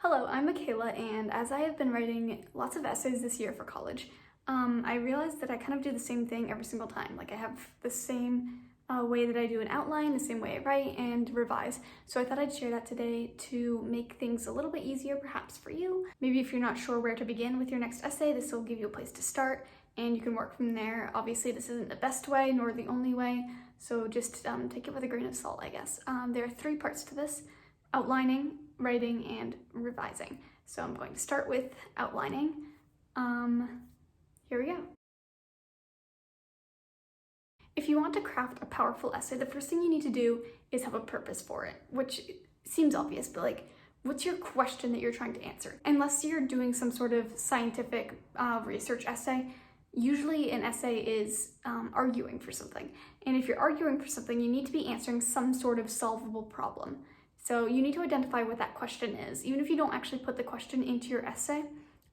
Hello, I'm Makayla, and as I have been writing lots of essays this year for college, I realized that I kind of do the same thing every single time. Like I have the same way that I do an outline, the same way I write and revise. So I thought I'd share that today to make things a little bit easier perhaps for you. Maybe if you're not sure where to begin with your next essay, this will give you a place to start and you can work from there. Obviously this isn't the best way nor the only way, so just take it with a grain of salt, I guess. There are 3 parts to this: outlining, writing, and revising. So I'm going to start with outlining. Here we go. If you want to craft a powerful essay, the first thing you need to do is have a purpose for it, which seems obvious, but like, what's your question that you're trying to answer? Unless you're doing some sort of scientific research essay, usually an essay is arguing for something. And if you're arguing for something, you need to be answering some sort of solvable problem. So you need to identify what that question is. Even if you don't actually put the question into your essay,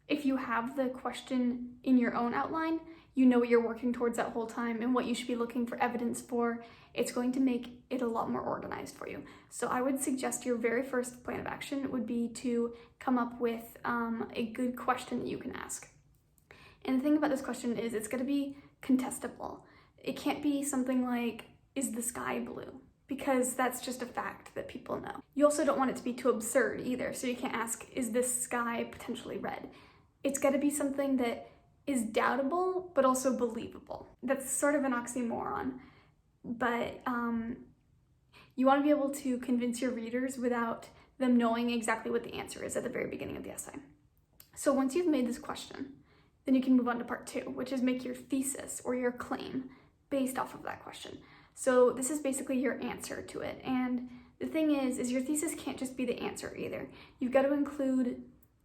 if you have the question in your own outline, you know what you're working towards that whole time and what you should be looking for evidence for. It's going to make it a lot more organized for you. So I would suggest your very first plan of action would be to come up with a good question that you can ask. And the thing about this question is it's going to be contestable. It can't be something like, is the sky blue? Because that's just a fact that people know. You also don't want it to be too absurd either, so you can't ask, is this sky potentially red? It's got to be something that is doubtable, but also believable. That's sort of an oxymoron, but you want to be able to convince your readers without them knowing exactly what the answer is at the very beginning of the essay. So once you've made this question, then you can move on to part 2, which is make your thesis or your claim based off of that question. So this is basically your answer to it. And the thing is your thesis can't just be the answer either. You've got to include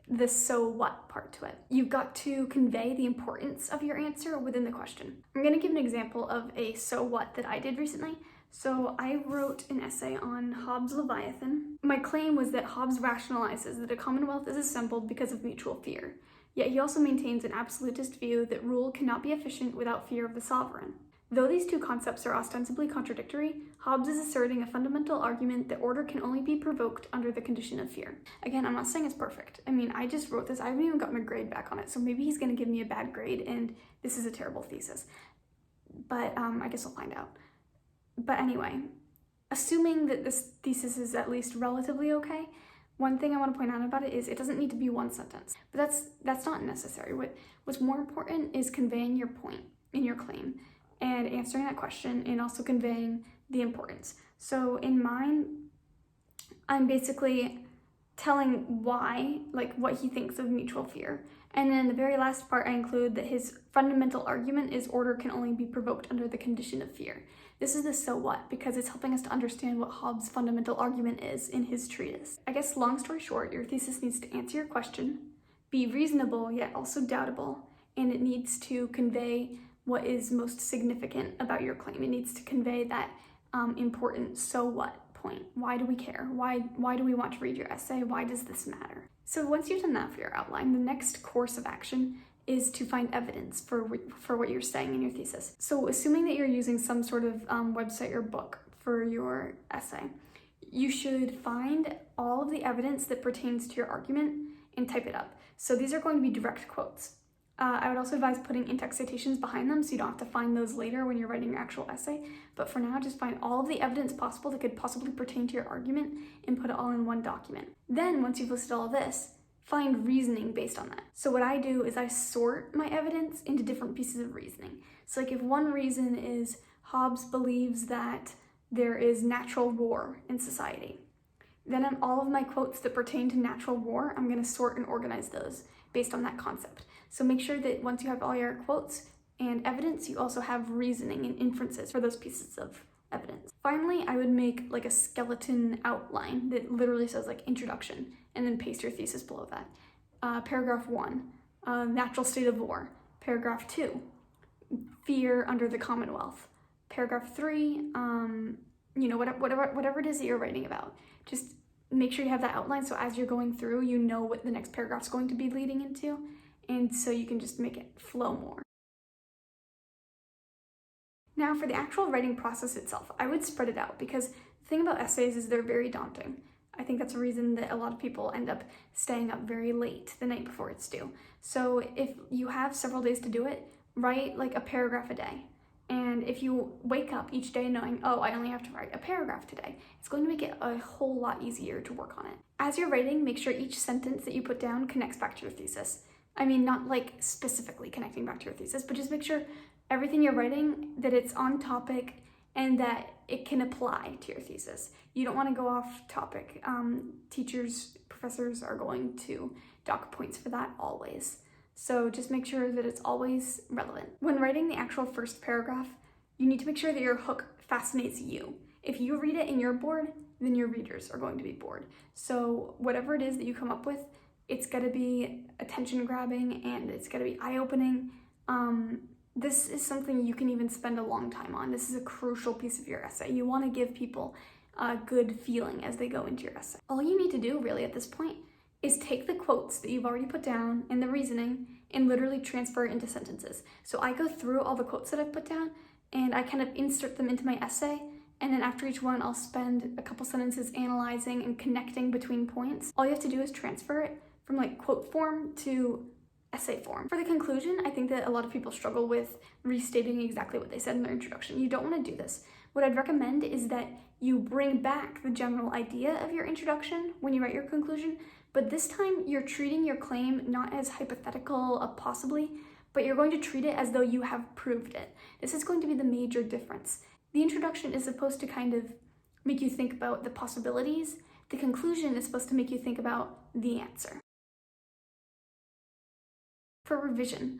the so what part to it. You've got to convey the importance of your answer within the question. I'm going to give an example of a so what that I did recently. So I wrote an essay on Hobbes' Leviathan. My claim was that Hobbes rationalizes that a commonwealth is assembled because of mutual fear. Yet he also maintains an absolutist view that rule cannot be efficient without fear of the sovereign. Though these two concepts are ostensibly contradictory, Hobbes is asserting a fundamental argument that order can only be provoked under the condition of fear. Again, I'm not saying it's perfect. I mean, I just wrote this. I haven't even gotten a grade back on it, so maybe he's going to give me a bad grade, and this is a terrible thesis. But I guess we'll find out. But anyway, assuming that this thesis is at least relatively okay, one thing I want to point out about it is it doesn't need to be one sentence. But that's not necessary. What's more important is conveying your point in your claim, and answering that question and also conveying the importance. So in mine, I'm basically telling why, like what he thinks of mutual fear. And then the very last part I include that his fundamental argument is order can only be provoked under the condition of fear. This is the so what, because it's helping us to understand what Hobbes' fundamental argument is in his treatise. I guess long story short, your thesis needs to answer your question, be reasonable yet also doubtable, and it needs to convey what is most significant about your claim. It needs to convey that important so what point. Why do we care? Why do we want to read your essay? Why does this matter? So once you've done that for your outline, the next course of action is to find evidence for what you're saying in your thesis. So assuming that you're using some sort of website or book for your essay, you should find all of the evidence that pertains to your argument and type it up. So these are going to be direct quotes. I would also advise putting in-text citations behind them so you don't have to find those later when you're writing your actual essay. But for now, just find all of the evidence possible that could possibly pertain to your argument and put it all in one document. Then, once you've listed all of this, find reasoning based on that. So what I do is I sort my evidence into different pieces of reasoning. So like if one reason is Hobbes believes that there is natural war in society, then in all of my quotes that pertain to natural war, I'm going to sort and organize those based on that concept. So make sure that once you have all your quotes and evidence, you also have reasoning and inferences for those pieces of evidence. Finally, I would make like a skeleton outline that literally says like introduction, and then paste your thesis below that. Paragraph 1, natural state of war. Paragraph 2, fear under the Commonwealth. Paragraph 3, whatever it is that you're writing about. Just make sure you have that outline so as you're going through, you know what the next paragraph's going to be leading into, and so you can just make it flow more. Now for the actual writing process itself, I would spread it out because the thing about essays is they're very daunting. I think that's a reason that a lot of people end up staying up very late the night before it's due. So if you have several days to do it, write like a paragraph a day. And if you wake up each day knowing, oh, I only have to write a paragraph today, it's going to make it a whole lot easier to work on it. As you're writing, make sure each sentence that you put down connects back to your thesis. I mean, not like specifically connecting back to your thesis, but just make sure everything you're writing, that it's on topic and that it can apply to your thesis. You don't want to go off topic. Teachers, professors are going to dock points for that always. So just make sure that it's always relevant. When writing the actual first paragraph, you need to make sure that your hook fascinates you. If you read it and you're bored, then your readers are going to be bored. So whatever it is that you come up with, it's gotta be attention grabbing and it's gotta be eye-opening. This is something you can even spend a long time on. This is a crucial piece of your essay. You wanna give people a good feeling as they go into your essay. All you need to do really at this point is take the quotes that you've already put down and the reasoning and literally transfer it into sentences. So I go through all the quotes that I've put down and I kind of insert them into my essay, and then after each one I'll spend a couple sentences analyzing and connecting between points. All you have to do is transfer it from like quote form to essay form. For the conclusion, I think that a lot of people struggle with restating exactly what they said in their introduction. You don't want to do this. What I'd recommend is that you bring back the general idea of your introduction when you write your conclusion, but this time you're treating your claim not as hypothetical, possibly, but you're going to treat it as though you have proved it. This is going to be the major difference. The introduction is supposed to kind of make you think about the possibilities. The conclusion is supposed to make you think about the answer. For revision,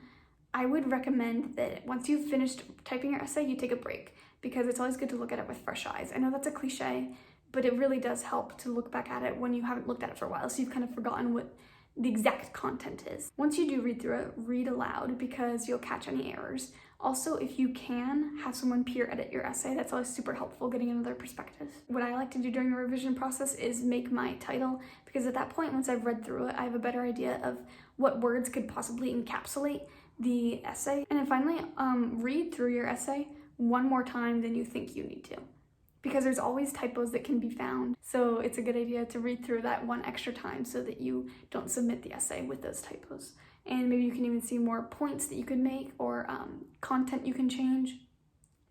I would recommend that once you've finished typing your essay, you take a break, because it's always good to look at it with fresh eyes. I know that's a cliche, but it really does help to look back at it when you haven't looked at it for a while, so you've kind of forgotten what the exact content is. Once you do read through it, read aloud, because you'll catch any errors. Also, if you can, have someone peer edit your essay. That's always super helpful, getting another perspective. What I like to do during the revision process is make my title, because at that point, once I've read through it, I have a better idea of what words could possibly encapsulate the essay. And then finally, read through your essay one more time than you think you need to, because there's always typos that can be found. So it's a good idea to read through that one extra time so that you don't submit the essay with those typos. And maybe you can even see more points that you could make, or content you can change.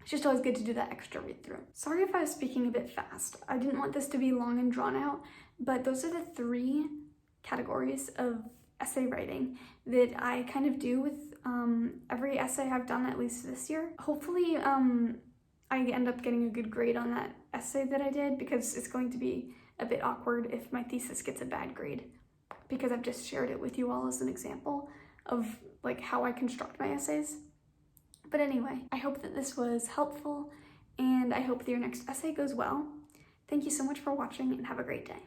It's just always good to do that extra read through. Sorry if I was speaking a bit fast. I didn't want this to be long and drawn out, but those are the 3 categories of essay writing that I kind of do with every essay I've done, at least this year. Hopefully I end up getting a good grade on that essay that I did, because it's going to be a bit awkward if my thesis gets a bad grade, because I've just shared it with you all as an example of like how I construct my essays. But anyway, I hope that this was helpful, and I hope that your next essay goes well. Thank you so much for watching, and have a great day.